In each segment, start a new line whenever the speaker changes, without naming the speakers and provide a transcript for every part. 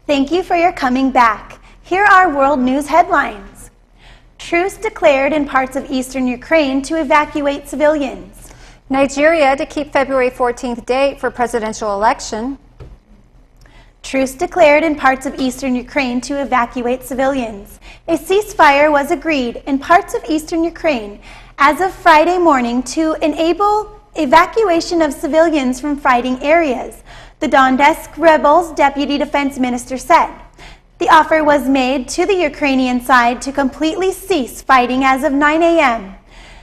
Thank you for your coming back. Here are world news headlines. Truce declared in parts of eastern Ukraine to evacuate civilians.
Nigeria to keep February 14th date for presidential election.
Truce declared in parts of eastern Ukraine to evacuate civilians. A ceasefire was agreed in parts of eastern Ukraine as of Friday morning to enable evacuation of civilians from fighting areas, the Donetsk rebels' deputy defense minister said. The offer was made to the Ukrainian side to completely cease fighting as of 9 a.m.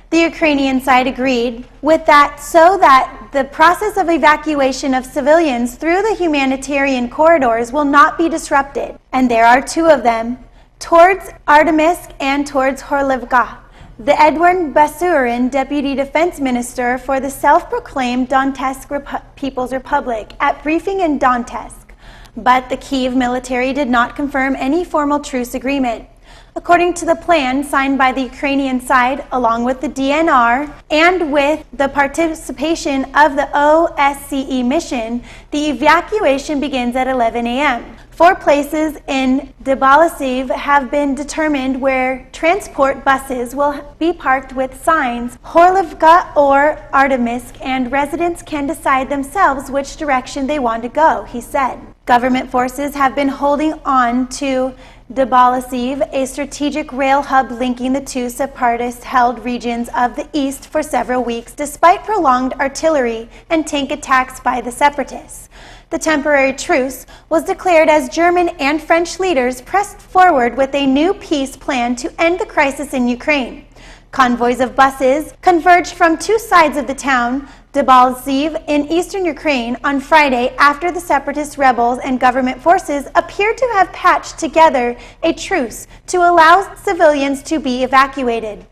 The Ukrainian side agreed with that so that the process of evacuation of civilians through the humanitarian corridors will not be disrupted. And there are two of them, towards Artemisк and towards Horlivka. The Edward Basurin, deputy defense minister for the self-proclaimed Donetsk People's Republic, at briefing in Donetsk. But the Kyiv military did not confirm any formal truce agreement. According to the plan signed by the Ukrainian side, along with the DNR, and with the participation of the OSCE mission, the evacuation begins at 11 a.m. 4 places in Debaltseve have been determined where transport buses will be parked with signs, Horlivka or Artemisк, and residents can decide themselves which direction they want to go, he said. Government forces have been holding on to Debaltseve, a strategic rail hub linking the two separatist-held regions of the east, for several weeks, despite prolonged artillery and tank attacks by the separatists. The temporary truce was declared as German and French leaders pressed forward with a new peace plan to end the crisis in Ukraine. Convoys of buses converged from two sides of the town, Debaltseve in eastern Ukraine, on Friday after the separatist rebels and government forces appeared to have patched together a truce to allow civilians to be evacuated.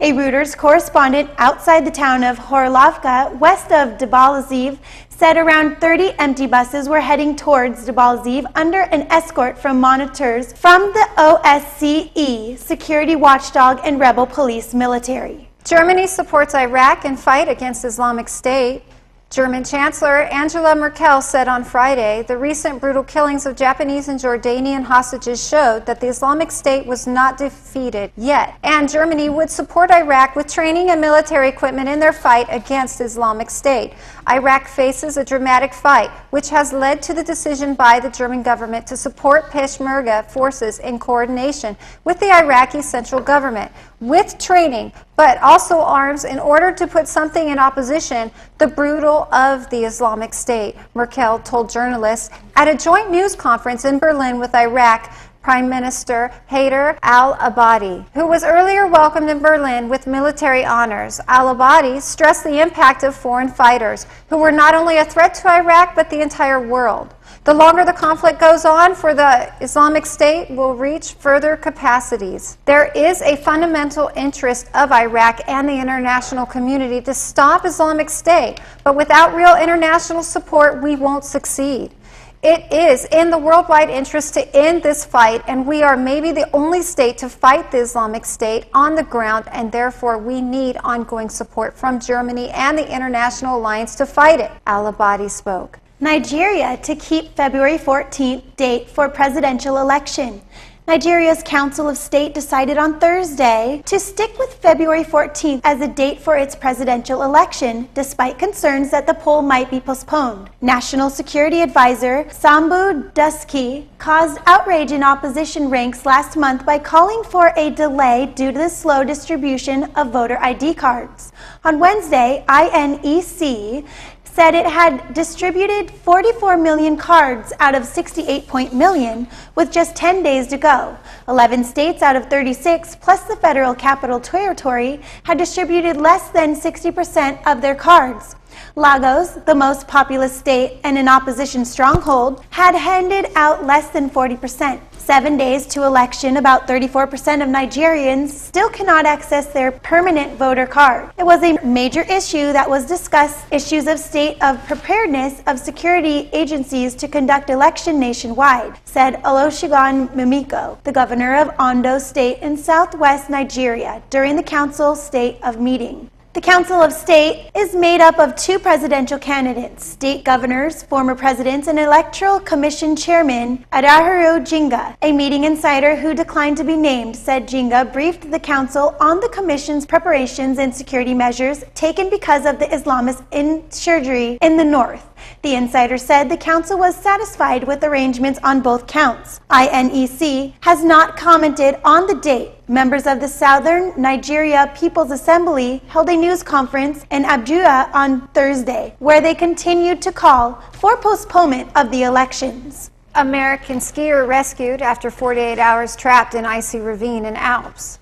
A Reuters correspondent outside the town of Horlivka, west of Debaltseve, said around 30 empty buses were heading towards Debaltseve under an escort from monitors from the OSCE, security watchdog, and rebel police military.
Germany supports Iraq in fight against Islamic State. German Chancellor Angela Merkel said on Friday the recent brutal killings of Japanese and Jordanian hostages showed that the Islamic State was not defeated yet, and Germany would support Iraq with training and military equipment in their fight against Islamic State. Iraq faces a dramatic fight, which has led to the decision by the German government to support Peshmerga forces in coordination with the Iraqi central government, with training, but also arms in order to put something in opposition the brutal of the Islamic State, Merkel told journalists at a joint news conference in Berlin with Iraq Prime Minister Haider al-Abadi, who was earlier welcomed in Berlin with military honors. Al-Abadi stressed the impact of foreign fighters, who were not only a threat to Iraq, but the entire world. The longer the conflict goes on, for the Islamic State will reach further capacities. There is a fundamental interest of Iraq and the international community to stop Islamic State, but without real international support, we won't succeed. It is in the worldwide interest to end this fight, and we are maybe the only state to fight the Islamic State on the ground, and therefore we need ongoing support from Germany and the international alliance to fight it, al-Abadi spoke.
Nigeria to keep February 14th date for presidential election. Nigeria's Council of State decided on Thursday to stick with February 14th as a date for its presidential election, despite concerns that the poll might be postponed. National Security Advisor Sambu Dusky caused outrage in opposition ranks last month by calling for a delay due to the slow distribution of voter ID cards. On Wednesday, INEC said it had distributed 44 million cards out of 68 million with just 10 days to go. 11 states out of 36, plus the Federal Capital Territory, had distributed less than 60% of their cards. Lagos, the most populous state and an opposition stronghold, had handed out less than 40%. 7 days to election, about 34% of Nigerians still cannot access their permanent voter card. It was a major issue that was discussed, issues of state of preparedness of security agencies to conduct election nationwide, said Olusegun Mimiko, the governor of Ondo State in southwest Nigeria, during the council state of meeting. The Council of State is made up of 2 presidential candidates, state governors, former presidents, and Electoral Commission Chairman Adaharu Jinga. A meeting insider who declined to be named said Jinga briefed the council on the commission's preparations and security measures taken because of the Islamist insurgery in the north. The insider said the council was satisfied with arrangements on both counts. INEC has not commented on the date. Members of the Southern Nigeria People's Assembly held a news conference in Abuja on Thursday, where they continued to call for postponement of the elections.
American skier rescued after 48 hours trapped in icy ravine in Alps.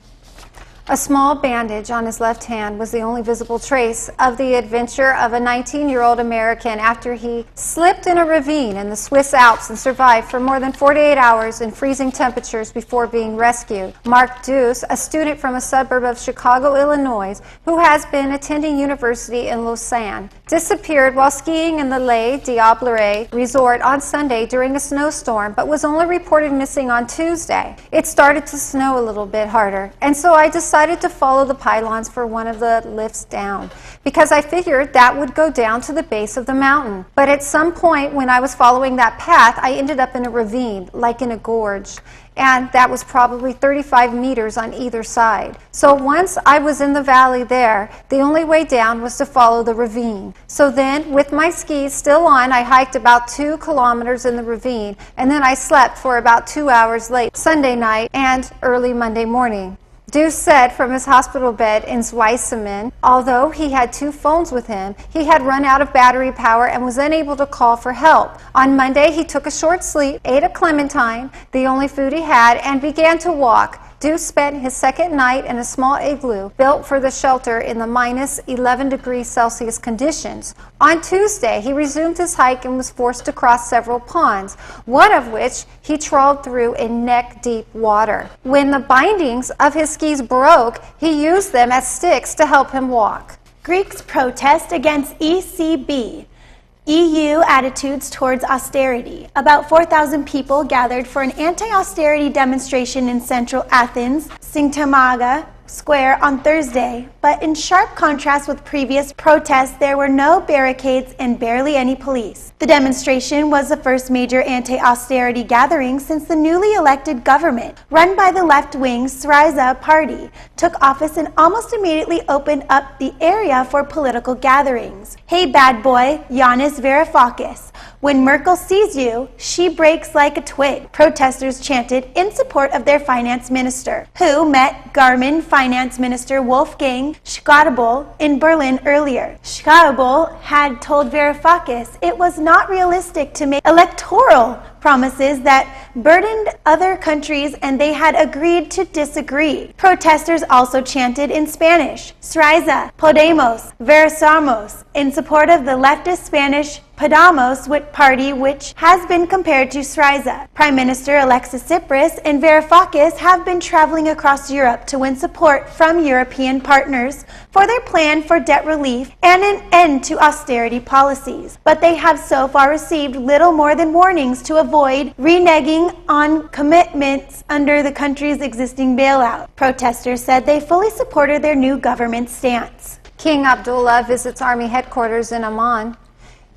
A small bandage on his left hand was the only visible trace of the adventure of a 19-year-old American after he slipped in a ravine in the Swiss Alps and survived for more than 48 hours in freezing temperatures before being rescued. Mark Deuce, a student from a suburb of Chicago, Illinois, who has been attending university in Lausanne, disappeared while skiing in the Les Diablères resort on Sunday during a snowstorm, but was only reported missing on Tuesday. It started to snow a little bit harder, and so I decided to follow the pylons for one of the lifts down because I figured that would go down to the base of the mountain. But at some point when I was following that path, I ended up in a ravine, like in a gorge, and that was probably 35 meters on either side. So once I was in the valley there, the only way down was to follow the ravine. So then, with my skis still on, I hiked about 2 kilometers in the ravine, and then I slept for about 2 hours late Sunday night and early Monday morning. Deuce said from his hospital bed in Zweisimmen, although he had 2 phones with him, he had run out of battery power and was unable to call for help. On Monday, he took a short sleep, ate a clementine, the only food he had, and began to walk. Deuce spent his second night in a small igloo built for the shelter in the minus 11 degrees Celsius conditions. On Tuesday, he resumed his hike and was forced to cross several ponds, one of which he trawled through in neck-deep water. When the bindings of his skis broke, he used them as sticks to help him walk.
Greeks protest against ECB. EU attitudes towards austerity. About 4,000 people gathered for an anti-austerity demonstration in central Athens, Syntagma Square on Thursday, but in sharp contrast with previous protests, there were no barricades and barely any police. The demonstration was the first major anti-austerity gathering since the newly elected government, run by the left-wing Syriza party, took office and almost immediately opened up the area for political gatherings. Hey bad boy, Yanis Varoufakis. When Merkel sees you, she breaks like a twig, protesters chanted in support of their finance minister, who met German Finance Minister Wolfgang Schäuble in Berlin earlier. Schäuble had told Varoufakis it was not realistic to make electoral promises that burdened other countries, and they had agreed to disagree. Protesters also chanted in Spanish, Syriza, Podemos, Versamos, in support of the leftist Spanish Podemos party, which has been compared to Syriza. Prime Minister Alexis Tsipras and Varoufakis have been traveling across Europe to win support from European partners for their plan for debt relief and an end to austerity policies. But they have so far received little more than warnings to avoid reneging on commitments under the country's existing bailout. Protesters said they fully supported their new government's stance.
King Abdullah visits army headquarters in Amman.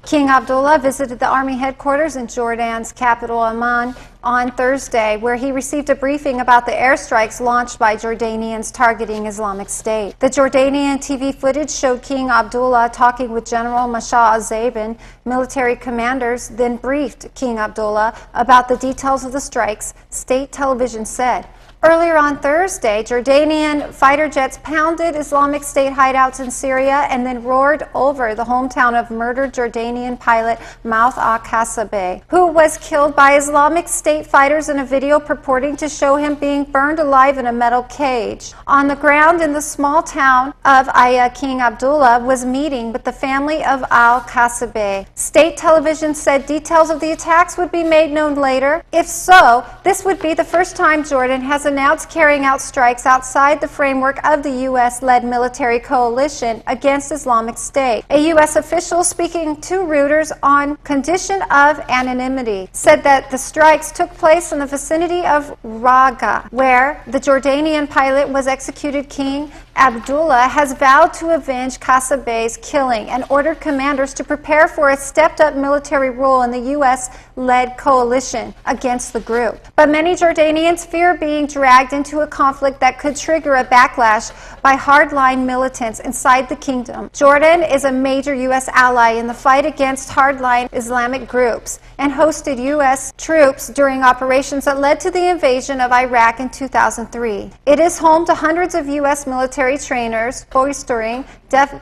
King Abdullah visited the army headquarters in Jordan's capital Amman on Thursday, where he received a briefing about the airstrikes launched by Jordanians targeting Islamic State. The Jordanian TV footage showed King Abdullah talking with General Mashal al-Zabin. Military commanders then briefed King Abdullah about the details of the strikes, state television said. Earlier on Thursday, Jordanian fighter jets pounded Islamic State hideouts in Syria and then roared over the hometown of murdered Jordanian pilot Mouth al-Kasabeh, who was killed by Islamic State fighters in a video purporting to show him being burned alive in a metal cage. On the ground in the small town of Aya, King Abdullah was meeting with the family of al-Kasabeh. State television said details of the attacks would be made known later. If so, this would be the first time Jordan has announced carrying out strikes outside the framework of the U.S.-led military coalition against Islamic State. A U.S. official speaking to Reuters on condition of anonymity said that the strikes took place in the vicinity of Raqqa, where the Jordanian pilot was executed. King Abdullah has vowed to avenge Qassab's killing and ordered commanders to prepare for a stepped-up military role in the U.S.-led coalition against the group. But many Jordanians fear being dragged into a conflict that could trigger a backlash by hardline militants inside the kingdom. Jordan is a major U.S. ally in the fight against hardline Islamic groups and hosted U.S. troops during operations that led to the invasion of Iraq in 2003. It is home to hundreds of U.S. military trainers bolstering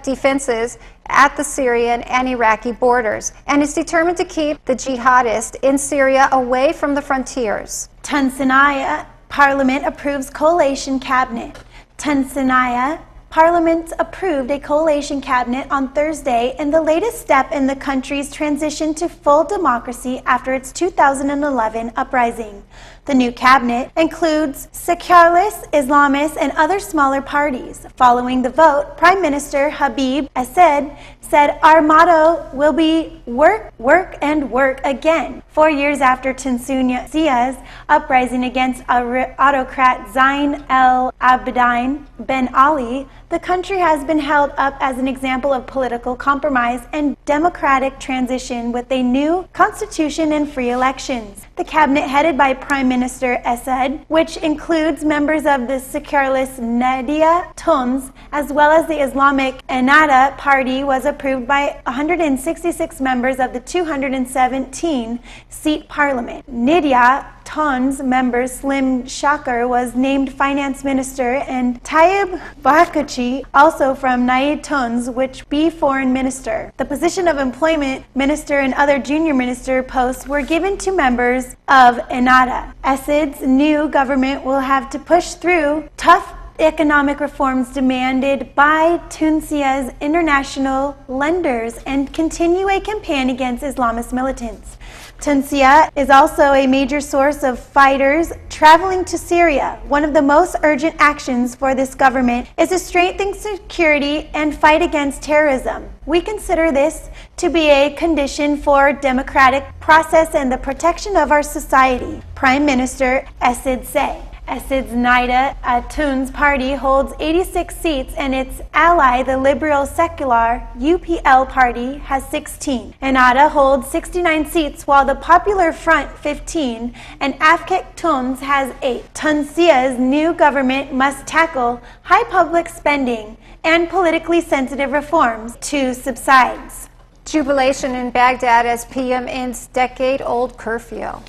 defenses at the Syrian and Iraqi borders, and is determined to keep the jihadists in Syria away from the frontiers.
Tanzania Parliament approves collation cabinet. Tanzania Parliament approved a coalition cabinet on Thursday in the latest step in the country's transition to full democracy after its 2011 uprising. The new cabinet includes secularists, Islamists, and other smaller parties. Following the vote, Prime Minister Habib Assad said, "Our motto will be work, work, and work again." 4 years after Tanzania's uprising against autocrat Zain al-Abidine Ben Ali, the country has been held up as an example of political compromise and democratic transition with a new constitution and free elections. The cabinet headed by Prime Minister Assad, which includes members of the secularist Nadia Tunes as well as the Islamic Ennahda Party, was approved by 166 members of the 217-seat parliament. Nadia Tunes member Slim Shakir was named finance minister, and Tayyip Bakachi, also from Nadia Tunes, which be foreign minister. The position of employment minister and other junior minister posts were given to members of Ennahda. Assad's new government will have to push through tough economic reforms demanded by Tunisia's international lenders and continue a campaign against Islamist militants. Tunisia is also a major source of fighters traveling to Syria. One of the most urgent actions for this government is to strengthen security and fight against terrorism. We consider this to be a condition for democratic process and the protection of our society, Prime Minister Assad said. Assad's Nadia Tunes party holds 86 seats, and its ally, the Liberal Secular UPL party, has 16. Ennahda holds 69 seats, while the Popular Front 15 and Afkek Tunes has 8. Tunisia's new government must tackle high public spending and politically sensitive reforms to subside.
Jubilation in Baghdad as PM ends decade-old curfew.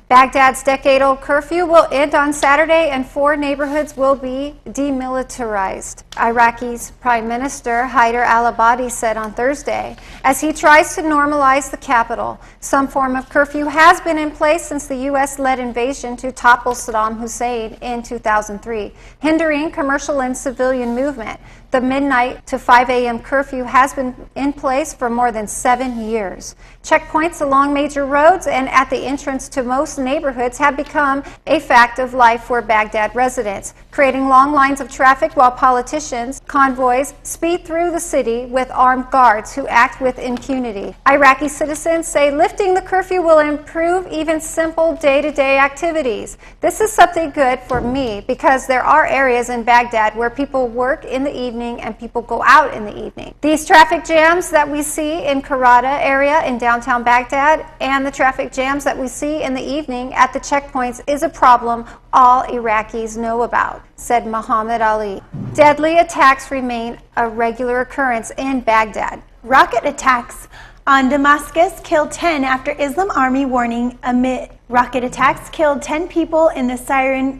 Baghdad's decade-old curfew will end on Saturday, and 4 neighborhoods will be demilitarized, Iraqi's Prime Minister Haider al-Abadi said on Thursday, as he tries to normalize the capital. Some form of curfew has been in place since the U.S.-led invasion to topple Saddam Hussein in 2003, hindering commercial and civilian movement. The midnight to 5 a.m. curfew has been in place for more than 7 years. Checkpoints along major roads and at the entrance to most neighborhoods have become a fact of life for Baghdad residents, creating long lines of traffic while politicians, convoys speed through the city with armed guards who act with impunity. Iraqi citizens say lifting the curfew will improve even simple day-to-day activities. This is something good for me because there are areas in Baghdad where people work in the evening and people go out in the evening. These traffic jams that we see in Karada area in downtown Baghdad and the traffic jams that we see in the evening at the checkpoints is a problem all Iraqis know about, said Muhammad Ali. Deadly attacks remain a regular occurrence in Baghdad.
Rocket attacks on Damascus killed 10 after Islam army warning amid rocket attacks killed 10 people in the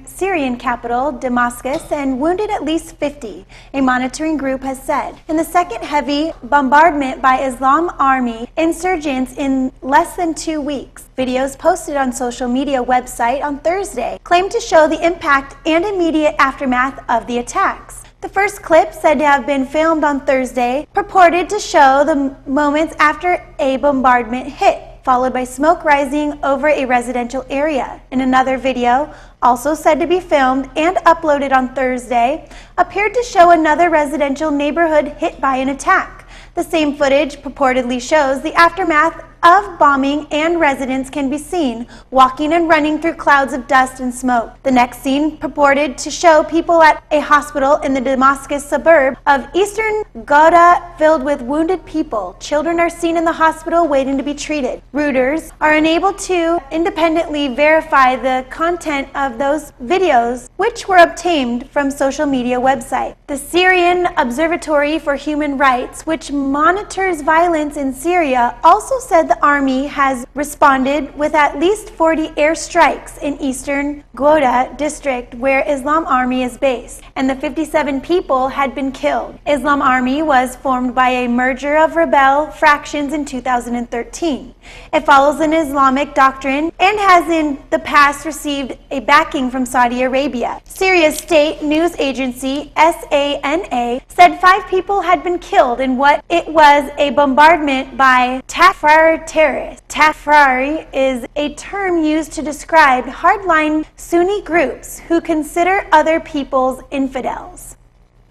Syrian capital, Damascus, and wounded at least 50, a monitoring group has said. In the second heavy bombardment by Islam army insurgents in less than 2 weeks. Videos posted on social media website on Thursday claim to show the impact and immediate aftermath of the attacks. The first clip, said to have been filmed on Thursday, purported to show the moments after a bombardment hit, followed by smoke rising over a residential area. In another video, also said to be filmed and uploaded on Thursday, appeared to show another residential neighborhood hit by an attack. The same footage purportedly shows the aftermath of bombing, and residents can be seen walking and running through clouds of dust and smoke. The next scene purported to show people at a hospital in the Damascus suburb of eastern Ghouta filled with wounded people. Children are seen in the hospital waiting to be treated. Reuters are unable to independently verify the content of those videos, which were obtained from social media websites. The Syrian Observatory for Human Rights, which monitors violence in Syria, also said the army has responded with at least 40 airstrikes in eastern Ghouta district where Islam Army is based, and the 57 people had been killed. Islam Army was formed by a merger of rebel fractions in 2013. It follows an Islamic doctrine and has in the past received a backing from Saudi Arabia. Syria's state news agency, SANA, said 5 people had been killed in what it was a bombardment by Tafari terrorists. Tafari is a term used to describe hardline Sunni groups who consider other peoples infidels.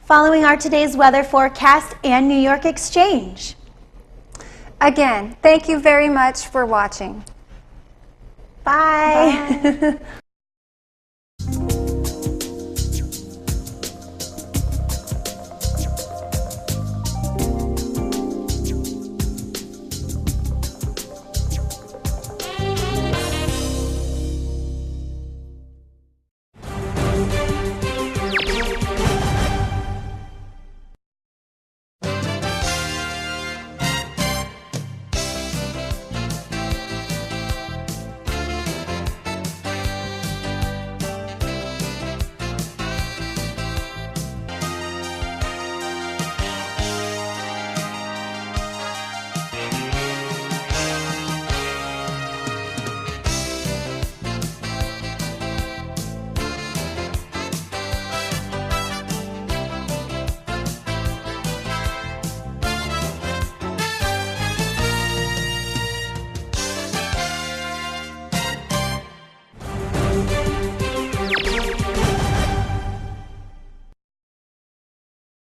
Following are today's weather forecast and New York exchange.
Again, thank you very much for watching.
Bye.